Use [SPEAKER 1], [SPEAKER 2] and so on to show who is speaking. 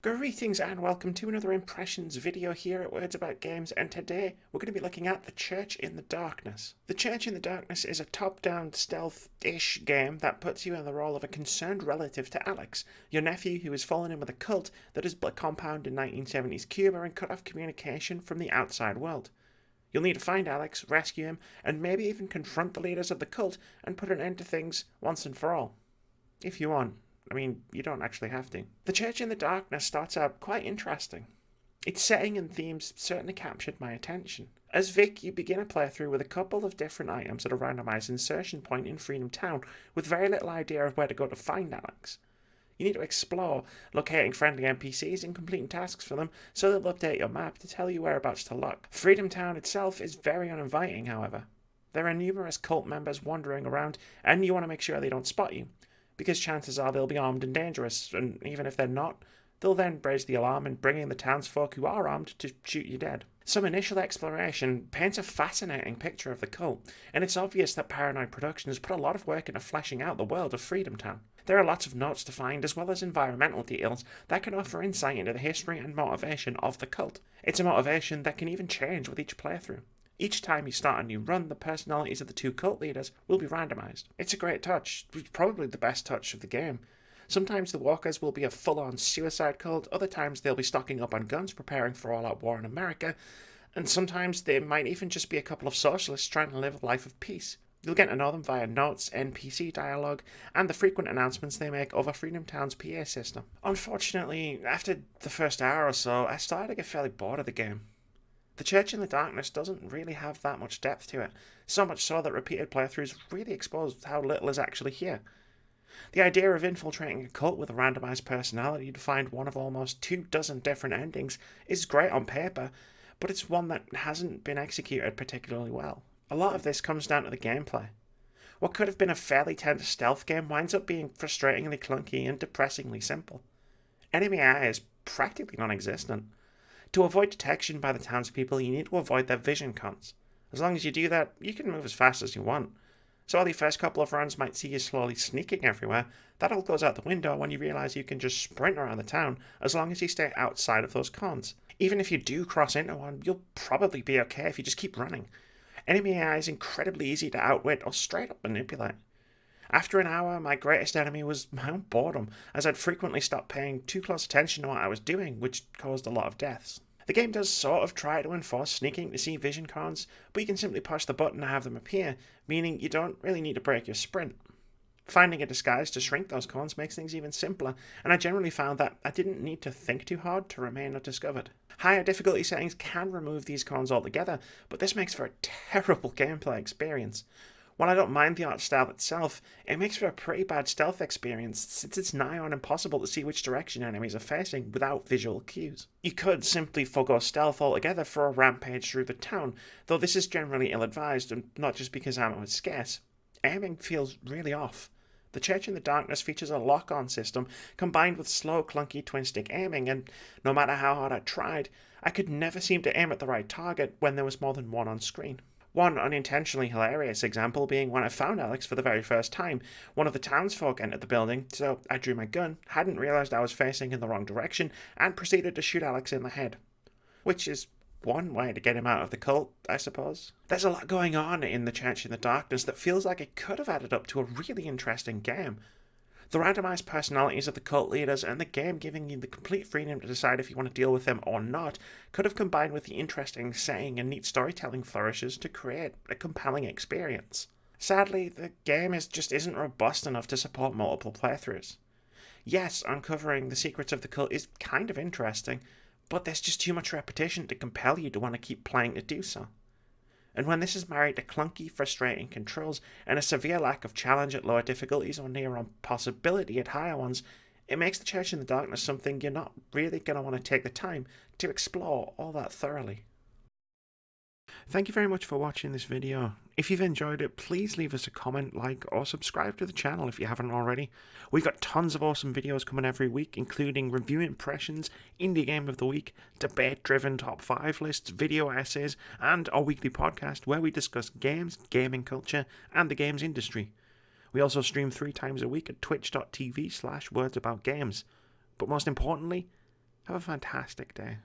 [SPEAKER 1] Greetings and welcome to another Impressions video here at Words About Games, and today we're going to be looking at The Church in the Darkness. The Church in the Darkness is a top-down stealth-ish game that puts you in the role of a concerned relative to Alex, your nephew who has fallen in with a cult that has built a compound in 1970s Cuba and cut off communication from the outside world. You'll need to find Alex, rescue him, and maybe even confront the leaders of the cult and put an end to things once and for all. If you want. I mean, you don't actually have to. The Church in the Darkness starts out quite interesting. Its setting and themes certainly captured my attention. As Vic, you begin a playthrough with a couple of different items at a randomised insertion point in Freedom Town, with very little idea of where to go to find Alex. You need to explore, locating friendly NPCs and completing tasks for them so they'll update your map to tell you whereabouts to look. Freedom Town itself is very uninviting, however. There are numerous cult members wandering around, and you want to make sure they don't spot you, because chances are they'll be armed and dangerous, and even if they're not, they'll then raise the alarm and bring in the townsfolk who are armed to shoot you dead. Some initial exploration paints a fascinating picture of the cult, and it's obvious that Paranoid Productions put a lot of work into fleshing out the world of Freedom Town. There are lots of notes to find, as well as environmental details that can offer insight into the history and motivation of the cult. It's a motivation that can even change with each playthrough. Each time you start a new run, the personalities of the two cult leaders will be randomised. It's a great touch, probably the best touch of the game. Sometimes the walkers will be a full-on suicide cult, other times they'll be stocking up on guns preparing for all-out war in America, and sometimes they might even just be a couple of socialists trying to live a life of peace. You'll get to know them via notes, NPC dialogue, and the frequent announcements they make over Freedom Town's PA system. Unfortunately, after the first hour or so, I started to get fairly bored of the game. The Church in the Darkness doesn't really have that much depth to it, so much so that repeated playthroughs really expose how little is actually here. The idea of infiltrating a cult with a randomised personality to find one of almost 24 different endings is great on paper, but it's one that hasn't been executed particularly well. A lot of this comes down to the gameplay. What could have been a fairly tense stealth game winds up being frustratingly clunky and depressingly simple. Enemy AI is practically non-existent. To avoid detection by the townspeople, you need to avoid their vision cons. As long as you do that, you can move as fast as you want. So while the first couple of runs might see you slowly sneaking everywhere, that all goes out the window when you realise you can just sprint around the town as long as you stay outside of those cons. Even if you do cross into one, you'll probably be okay if you just keep running. Enemy AI is incredibly easy to outwit or straight up manipulate. After an hour, my greatest enemy was my own boredom, as I'd frequently stopped paying too close attention to what I was doing, which caused a lot of deaths. The game does sort of try to enforce sneaking to see vision cons, but you can simply push the button to have them appear, meaning you don't really need to break your sprint. Finding a disguise to shrink those cons makes things even simpler, and I generally found that I didn't need to think too hard to remain undiscovered. Higher difficulty settings can remove these cons altogether, but this makes for a terrible gameplay experience. While I don't mind the art style itself, it makes for a pretty bad stealth experience since it's nigh on impossible to see which direction enemies are facing without visual cues. You could simply forgo stealth altogether for a rampage through the town, though this is generally ill-advised, and not just because ammo is scarce. Aiming feels really off. The Church in the Darkness features a lock-on system combined with slow, clunky twin-stick aiming, and no matter how hard I tried, I could never seem to aim at the right target when there was more than one on screen. One unintentionally hilarious example being when I found Alex for the very first time. One of the townsfolk entered the building, so I drew my gun, hadn't realised I was facing in the wrong direction, and proceeded to shoot Alex in the head. Which is one way to get him out of the cult, I suppose. There's a lot going on in The Church in the Darkness that feels like it could have added up to a really interesting game. The randomised personalities of the cult leaders and the game giving you the complete freedom to decide if you want to deal with them or not could have combined with the interesting setting and neat storytelling flourishes to create a compelling experience. Sadly, the game just isn't robust enough to support multiple playthroughs. Yes, uncovering the secrets of the cult is kind of interesting, but there's just too much repetition to compel you to want to keep playing to do so. And when this is married to clunky, frustrating controls and a severe lack of challenge at lower difficulties or near impossibility at higher ones, it makes The Church in the Darkness something you're not really going to want to take the time to explore all that thoroughly. Thank you very much for watching this video. If you've enjoyed it, please leave us a comment, like, or subscribe to the channel if you haven't already. We've got tons of awesome videos coming every week, including review impressions, indie game of the week, debate-driven top 5 lists, video essays, and our weekly podcast where we discuss games, gaming culture, and the games industry. We also stream 3 times a week at twitch.tv/wordsaboutgames. But most importantly, Have a fantastic day.